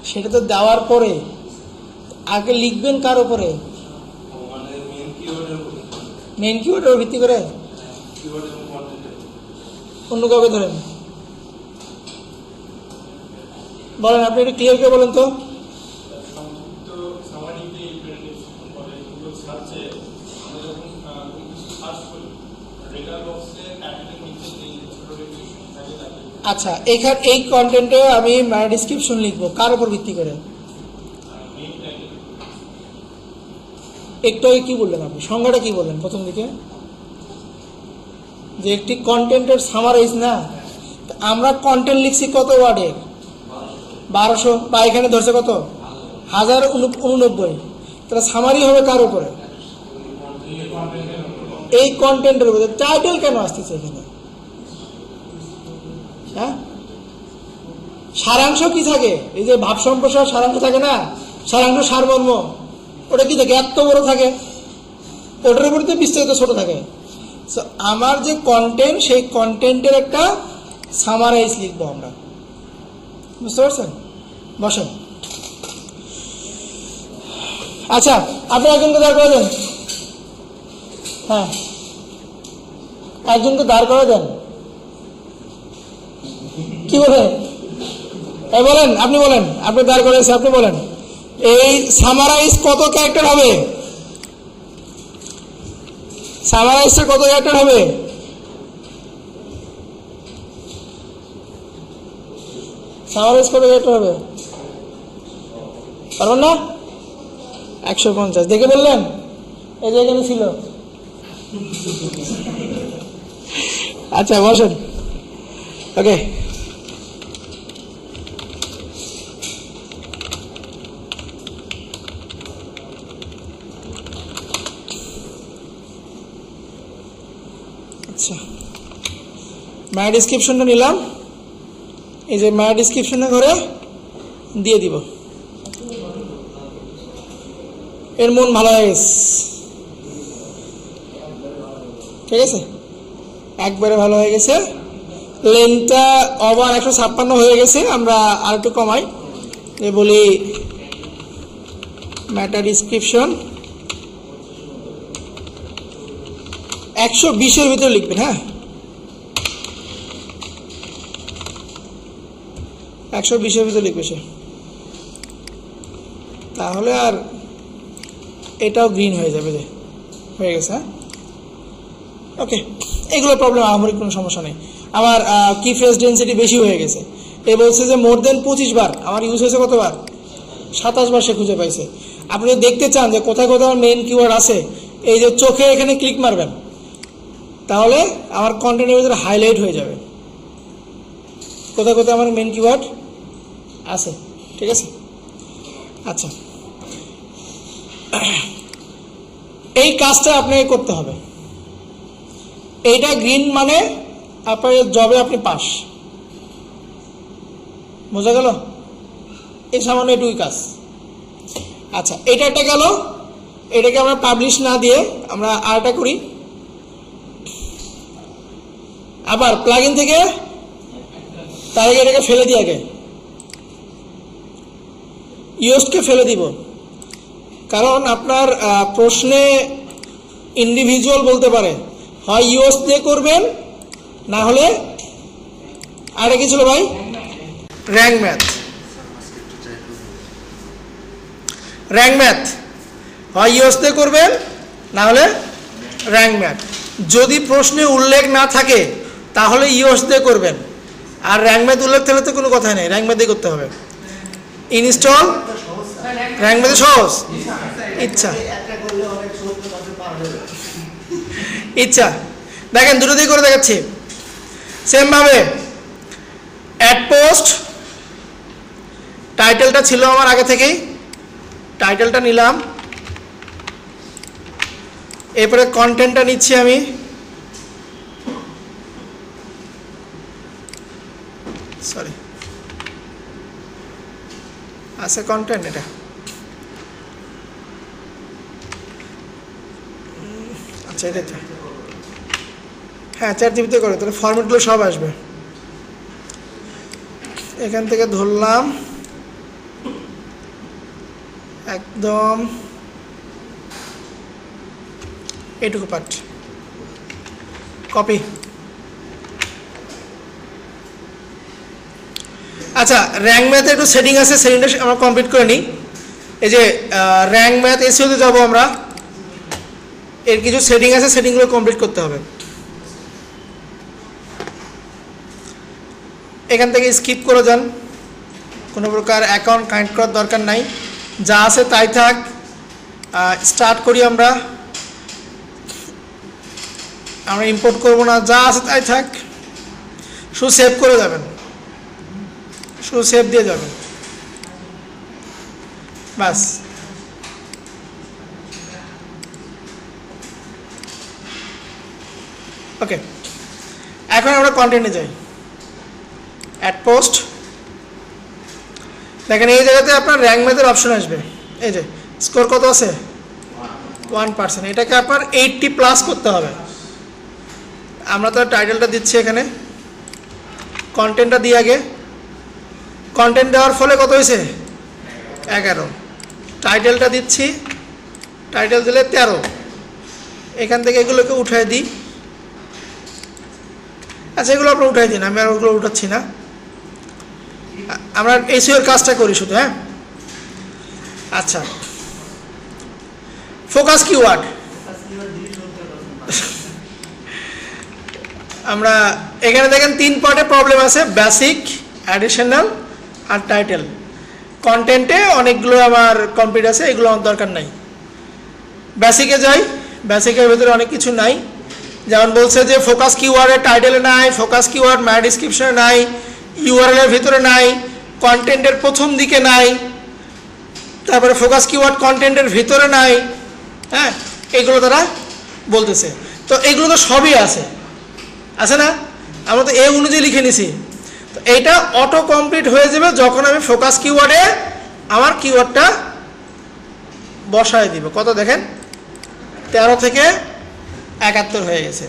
সেটা তো দেওয়ার পরে, আগে লিখবেন কার উপরে? মেইন কিওয়ার্ডের ভিত্তি করে অন্য কাউকে ধরেন। বলেন, আপনি একটু ক্লিয়ার করে বলেন তো। আচ্ছা, এইখানে এই কন্টেন্টে আমি ডিসক্রিপশন লিখবো, কার উপর ভিত্তি করে? একটু আগে কি বললেন আপনি? সংজ্ঞাটা কি বললেন প্রথম দিকে? যে একটি কন্টেন্টের সামারাইজ না। আমরা কন্টেন্ট লিখছি কত ওয়ার্ডের? 1200, বা এখানে ধরছে কত? 1089। তাহলে সামারি হবে কার উপরে? এই কন্টেন্টের উপরে। টাইটেল কেন আসতেছে এখানে? হ্যাঁ, সারাংশ কি থাকে? এই যে ভাব সম্প্রসার সারাংশ থাকে না, সারাংশ সারমর্ম, ওটা কি থাকে? এত বড় থাকে, ওটার উপরে তো বিস্তারিত ছোট থাকে। আমার যে কন্টেন্ট, সেই কন্টেন্টের একটা সামারাইজ লিখবো আমরা, বুঝতে পারছেন? বসেন। আচ্ছা, আপনি একজনকে দাঁড় করে দেন। হ্যাঁ, একজনকে দাঁড় করে দেন। কি বলেন? বলেন, আপনি বলেন, আপনি দাঁড় করেছে, আপনি বলেন। এই সামারাইজ কত ক্যারেক্টার হবে? সামারাইজটা কত ক্যারেক্টার হবে? সামারাইজ কত ক্যারেক্টার হবে? পারবেন না? 150। দেখে বললেন? এই যে এখানে ছিল। আচ্ছা, বসেন। ওকে, আচ্ছা, মাই ডিসক্রিপশনটা নিলাম, এই যে মাই ডিসক্রিপশনের ঘরে দিয়ে দিব। এর মন ভালো হয়ে গেছে, ঠিক আছে, একবারে ভালো হয়ে গেছে। লেনটা ওভার 156 হয়ে গেছে। আমরা আর একটু কমাই, বলি ম্যাটা ডিসক্রিপশন 120-এর ভিতরে লিখবেন। হ্যাঁ, 120-এর ভিতরে লিখবে সে, তাহলে আর এটাও গ্রিন হয়ে যাবে, যে হয়ে গেছে। হ্যাঁ, ওকে, এগুলো প্রবলেম, আমার কোনো সমস্যা নেই। আমার কি ফ্রেজ ডেন্সিটি বেশি হয়ে গেছে, এ বলছে যে মোর দেন 25 বার, আমার ইউজ হয়েছে কতবার, 27 বার সে খুঁজে পাইছে। আপনি যদি দেখতে চান যে কোথায় কোথায় আমার মেইন কিওয়ার্ড আছে, এই যে চোখে এখানে ক্লিক মারবেন, তাহলে আমার কন্টেন্টের ভিতরে হাইলাইট হয়ে যাবে কোথায় কোথায় আমার মেইন কিওয়ার্ড আছে। ঠিক আছে, আচ্ছা, এই কাজটা আপনাকে করতে হবে। এইটা গ্রিন মানে আপনার জবে আপনি পাস, বোঝা গেল? এই সামান্য এটুকুই কাজ। আচ্ছা, এটা একটা গেল, এটাকে আমরা পাবলিশ না দিয়ে আমরা আরেকটা করি। আবার প্লাগইন থেকে তার আগে এটাকে ফেলে দিই, আগে ইউজকে ফেলে দিব, কারণ আপনার প্রশ্নে ইন্ডিভিজুয়াল বলতে পারে, হয় ইউজ দিয়ে করবেন, না হলে আরে কি ছিল ভাই, র্যাঙ্ক ম্যাথ। র্যাঙ্ক ম্যাথ হয় ইউজ দিয়ে করবেন, না হলে র্যাঙ্ক ম্যাথ। যদি প্রশ্নে উল্লেখ না থাকে তাহলে ইউজ দিয়ে করবেন, আর র্যাঙ্ক ম্যাথ উল্লেখ থাকলে তো কোনো কথাই নেই, র্যাঙ্ক ম্যাথ দিয়ে করতে হবে। ইনস্টল র্যাঙ্ক ম্যাথে সহজ, ইচ্ছা ইচ্ছা। দেখেন, দুটো দিয়ে করে দেখাচ্ছি সেম ভাবে। অ্যাড পোস্ট, টাইটেলটা ছিল আমার আগে থেকেই, টাইটেলটা নিলাম, এরপরে কন্টেন্টটা নিচ্ছি আমি, সরি আছে কন্টেন্ট, এটা আচ্ছা, এটা হ্যাঁ 4 জিবিতে করে, তাহলে ফরম্যাটগুলো সব আসবে। এখান থেকে ধরলাম একদম এটুকু পার্ট, কপি। আচ্ছা, র্যাঙ্ক ম্যাথে একটু সেটিং আছে, সেটিংটা আমরা কমপ্লিট করে নিই। এই যে র্যাঙ্ক ম্যাথ এসইওতে যাবো আমরা, এর কিছু সেটিং আছে, সেটিংগুলো কমপ্লিট করতে হবে। এখান থেকে স্কিপ করে যান, কোনো প্রকার অ্যাকাউন্ট কানেক্ট করার দরকার নাই, যা আছে তাই থাক। স্টার্ট করি আমরা ইম্পোর্ট করব না, যা আছে তাই থাক, শুধু সেভ করে যাবেন, শুধু সেভ দিয়ে যাবেন, বাস। ওকে, এখন আমরা কন্টেন্টে যাই। অ্যাড পোস্ট, দেখেন এই জায়গাতে আপনার র্যাঙ্ক ম্যাথের অপশন আসবে। এই যে স্কোর কত আছে, 1%, এটাকে আপনার 80+ করতে হবে। আমরা তো টাইটেলটা দিচ্ছি এখানে, কন্টেন্টটা দিই আগে। কন্টেন্ট দেওয়ার ফলে কত হয়েছে, 11। টাইটেলটা দিচ্ছি, টাইটেল দিলে 13। এখান থেকে এগুলোকে উঠাই দিই। আচ্ছা, এগুলো আপনার উঠাই দিন, আমি আর ওগুলো উঠাচ্ছি না, আমরা এসইওর কাজটা করি শুধু। হ্যাঁ, আচ্ছা, ফোকাস কিওয়ার্ড আমরা এখানে দেখেন 3 পার্টে প্রবলেম আছে, বেসিক, অ্যাডিশনাল আর টাইটেল। কন্টেন্টে অনেকগুলো আমার কমপ্লিট আছে, এগুলো আমার দরকার নাই। বেসিকে যাই, বেসিকের ভিতরে অনেক কিছু নাই, যেমন বলছে যে ফোকাস কিওয়ার্ডের টাইটেলে নাই, ফোকাস কিওয়ার্ড ম্যাথ ডিসক্রিপশনে নাই, ইউআরএল এর ভিতরে নাই, কন্টেন্টের প্রথম দিকে নাই, তারপরে ফোকাস কিওয়ার্ড কন্টেন্টের ভিতরে নাই। হ্যাঁ, এগুলো তারা বলতেছে, তো এগুলো তো সবই আছে, আছে না? আমরা তো এই অনুযায়ী লিখে নিছি। তো এইটা অটো কমপ্লিট হয়ে যাবে যখন আমি ফোকাস কিওয়ার্ডে আমার কিওয়ার্ডটা বসায় দিব। কত দেখেন, 13 থেকে 71 হয়ে গেছে।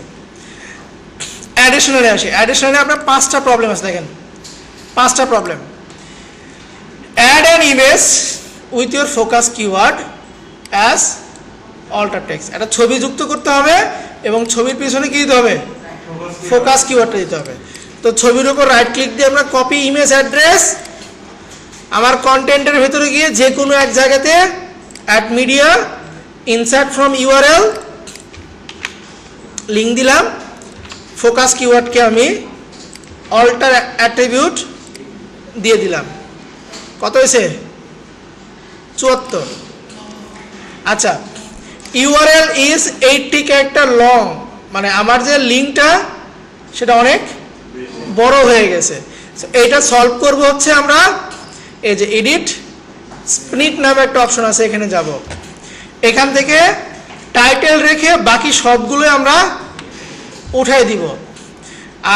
অ্যাডিশনালে আসি, অ্যাডিশনালে আপনার 5টা প্রবলেম আছে। দেখেন 5টা problem. Add an image with your focus keyword as alter text. একটা ছবি যুক্ত করতে হবে এবং ছবির পিছনে কি দিতে হবে, ফোকাস কিওয়ার্ডটা দিতে হবে। তো ছবির উপর রাইট ক্লিক দিয়ে আমরা কপি ইমেজ অ্যাড্রেস আমার কন্টেন্টের ভেতরে গিয়ে যে কোনো এক জায়গাতে at media insert from URL link দিলাম, ফোকাস কিওয়ার্ডকে আমি অল্টার অ্যাট্রিবিউট দিয়ে দিলাম। কত হয়েছে? 74। আচ্ছা, ইউআরএল ইজ 80 ক্যারেক্টার লং, মানে আমার যে লিঙ্কটা সেটা অনেক বড় হয়ে গেছে। এইটা সলভ করব হচ্ছে আমরা এই যে এডিট স্প্লিট নামে একটা অপশন আছে, এখানে যাব, এখান থেকে টাইটেল রেখে বাকি সবগুলো আমরা উঠাই দিব।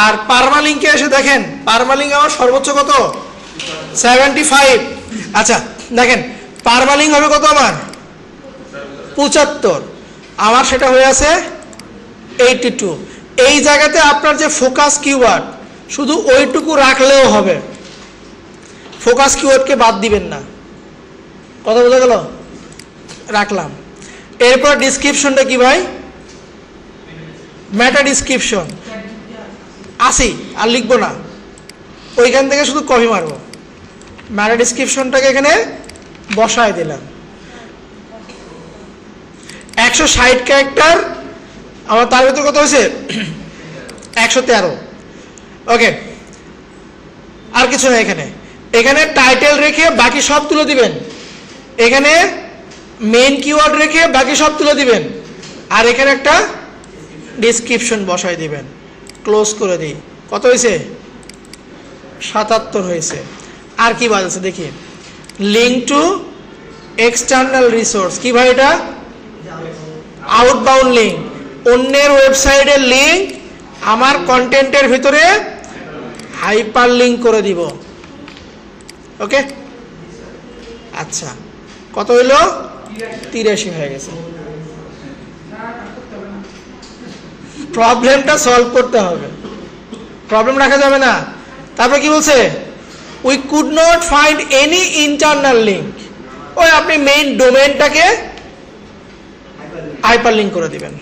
আর পারমালিঙ্কে এসে দেখেন, পারমালিঙ্ক আমার সর্বোচ্চ কত? 75। আচ্ছা দেখেন, পারমালিঙ্ক হবে কত আমার? 75, আমার সেটা হয়ে আছে 82। এই জায়গাতে আপনার যে ফোকাস কিওয়ার্ড শুধু ওইটুকু রাখলেও হবে, ফোকাস কিওয়ার্ডকে বাদ দিবেন না। কথা বোঝা গেল? রাখলাম। এরপর ডিসক্রিপশনটা কি ভাই? মেটা ডিসক্রিপশন 80, আর লিখবো না, ওইখান থেকে শুধু কপি মারবো। মেটা ডিসক্রিপশনটাকে এখানে বসায় দিলাম। 160 ক্যারেক্টার, আমার তার ভিতরে কত হয়েছে? 113। ওকে, আর কিছু না, এখানে এখানে টাইটেল রেখে বাকি সব তুলে দিবেন, এখানে মেইন কিওয়ার্ড রেখে বাকি সব তুলে দিবেন, আর এখানে একটা ডিসক্রিপশন বসাই দিবেন। ক্লোজ করে দিই। কত হয়েছে? 77 হয়েছে। আর কি বাদ আছে দেখি, লিঙ্ক টু এক্সটার্নাল রিসোর্স। কি ভাই এটা? আউটবাউন্ড লিঙ্ক, অন্যের ওয়েবসাইটের লিঙ্ক আমার কন্টেন্টের ভিতরে হাইপার লিঙ্ক করে দিব। ওকে, আচ্ছা কত হইল? 83 হয়ে গেছে। প্রবলেমটা সলভ করতে হবে, প্রবলেম রাখা যাবে না। তারপর কি বলছে? We could not find any internal link. ওই আপনি মেইন ডোমেনটাকে হাইপার লিঙ্ক করে দিবেন।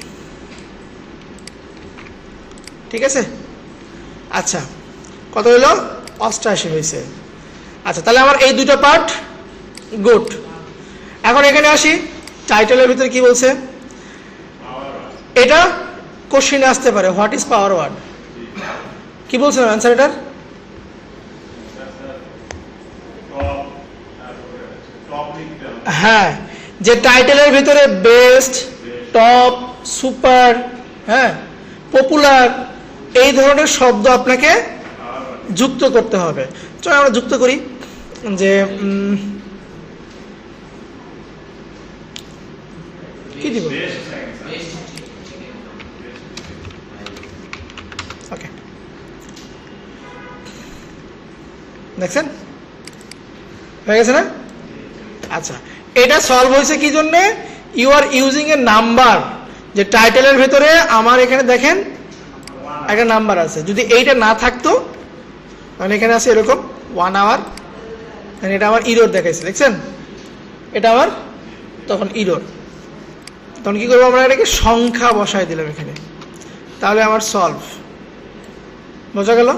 ঠিক আছে, আচ্ছা কত হইল? 88 হয়েছে। আচ্ছা, তাহলে আমার এই দুটো পার্ট গুড। এখন এখানে আসি, টাইটেলের ভিতরে কি বলছে? এটা কোশ্চেনে আসতে পারে, হোয়াট ইজ পাওয়ার ওয়ার্ড? কি বলছে অ্যান্সার এটার? হ্যাঁ, যে টাইটেলের ভিতরে বেস্ট, টপ, সুপার, হ্যাঁ, পপুলার, এই ধরনের শব্দ আপনাকে যুক্ত করতে হবে। চলো আমরা যুক্ত করি, যে কি দিব? ওকে, দেখছেন হয়ে গেছে না? আচ্ছা, এটা সলভ হয়েছে কি জন্য? You are using a number, যে টাইটেলের ভেতরে আমার এখানে দেখেন একটা নাম্বার আছে, যদি এইটা না থাকতো তাহলে এখানে আছে এরকম 1 আওয়ার, এটা আমার ইরোর দেখাইছে, দেখছেন? এটা আমার তখন ইরোর, তখন কি করবো? আমরা এটাকে সংখ্যা বসাই দিলাম এখানে, তাহলে আমার সলভ। বোঝা গেল?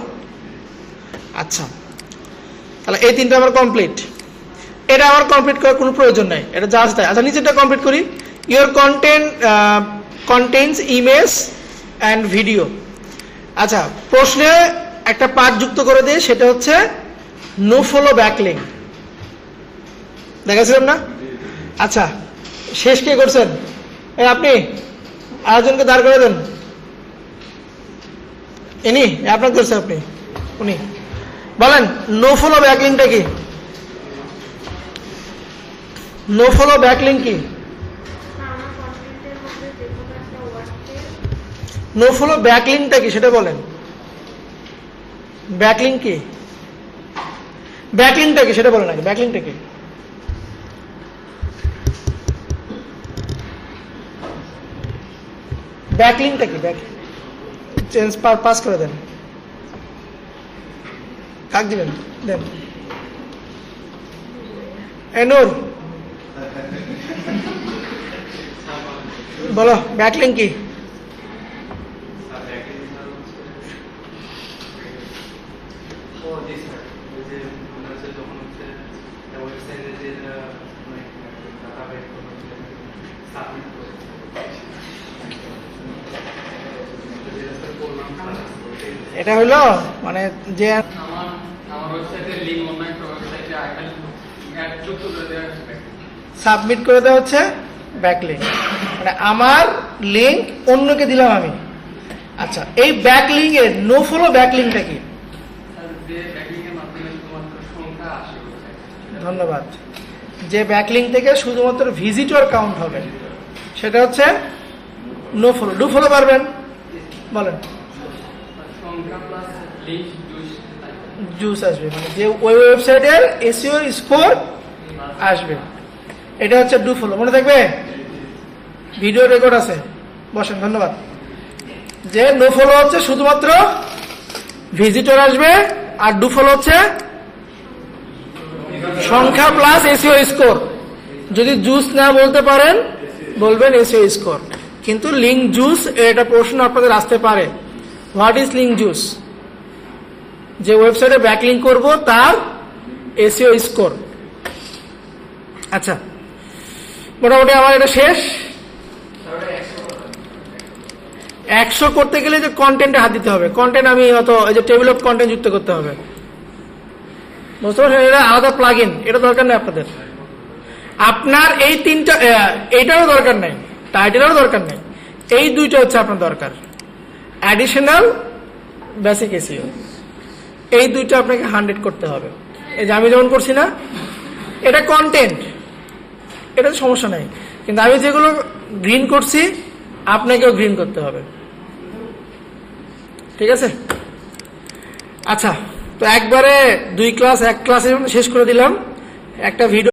আচ্ছা, তাহলে এই তিনটা আমার কমপ্লিট। এটা আমার কমপ্লিট করার কোনো প্রয়োজন নাই, এটা যা আছে তাই। আচ্ছা, নিচেরটা কমপ্লিট করি। Your content contents image and video. আচ্ছা, প্রশ্নে একটা পার্ট যুক্ত করে দিই, সেটা হচ্ছে নো ফলো ব্যাকলিঙ্ক। দেখাছিলাম না? আচ্ছা, শেষ কে করছেন? এই আপনি, আরেকজনকে দাঁড় করে দেন। ইনি আপনার করছে, আপনি, উনি বলেন নো ফলো ব্যাকলিঙ্কটা কি? নো ফলো ব্যাকলিঙ্ক কি? নো ফলো ব্যাকলিঙ্কটা কি সেটা বলেন। ব্যাকলিঙ্ক কি? ব্যাকলিঙ্কটা কি সেটা বলেন আগে। ব্যাকলিঙ্কটা কি? ব্যাকলিঙ্কটা কি? ব্যাক চেঞ্জ পাস করে দেন। কাক দিবেন? দেন। এনুর বলো ব্যাকলিঙ্ক কি? এটা হলো মানে যে সাবমিট করে দেওয়া হচ্ছে ব্যাকলিঙ্ক, মানে আমার লিঙ্ক অন্যকে দিলাম আমি। আচ্ছা, এই ব্যাকলিঙ্কের নো ফলো ব্যাকলিঙ্কটা কি? ধন্যবাদ। যে ব্যাকলিঙ্ক থেকে শুধুমাত্র ভিজিটর কাউন্ট হবে সেটা হচ্ছে নো ফলো। ডু ফলো পারবেন? বলেন। জুস আসবে, মানে যে ওই ওয়েবসাইটের এসইও স্কোর আসবে, এটা হচ্ছে ডু ফলো। মনে থাকবে, ভিডিও রেকর্ড আছে, বসেন। ধন্যবাদ। যে নো ফলো হচ্ছে শুধুমাত্র ভিজিটর আসবে, আর ডু ফলো হচ্ছে সংখ্যা প্লাস এসইও স্কোর। যদি জুস না বলতে পারেন বলবেন এসইও স্কোর। কিন্তু লিঙ্ক জুস, এটা প্রশ্ন আপনাদের আসতে পারে, হোয়াট ইজ লিঙ্ক জুস? যে ওয়েবসাইটে ব্যাকলিঙ্ক করব তার এসইও স্কোর। আচ্ছা, মোটামুটি আমার এটা শেষ। 100 করতে গেলে যে কন্টেন্টে হাত দিতে হবে, কন্টেন্ট আমি অত এই যে টেবিল অফ কন্টেন্ট যুক্ত করতে হবে, বুঝতে পারছেন? এটা আলাদা প্লাগ ইন, এটা দরকার নেই আপনাদের। আপনার এই তিনটা, এইটারও দরকার নেই, টাইটেলেরও দরকার নেই, এই দুইটা হচ্ছে আপনার দরকার, অ্যাডিশনাল বেসিক এসইও। এই দুইটা আপনাকে 100 করতে হবে। এই যে আমি যেমন করছি না, এটা কন্টেন্ট, এটা সমস্যা নাই, কিন্তু আমি যেগুলো গ্রিন করছি আপনাকেও গ্রিন করতে হবে, ঠিক আছে? আচ্ছা, তো একবারে 2 ক্লাস 1 ক্লাসে শেষ করে দিলাম। একটা ভিডিও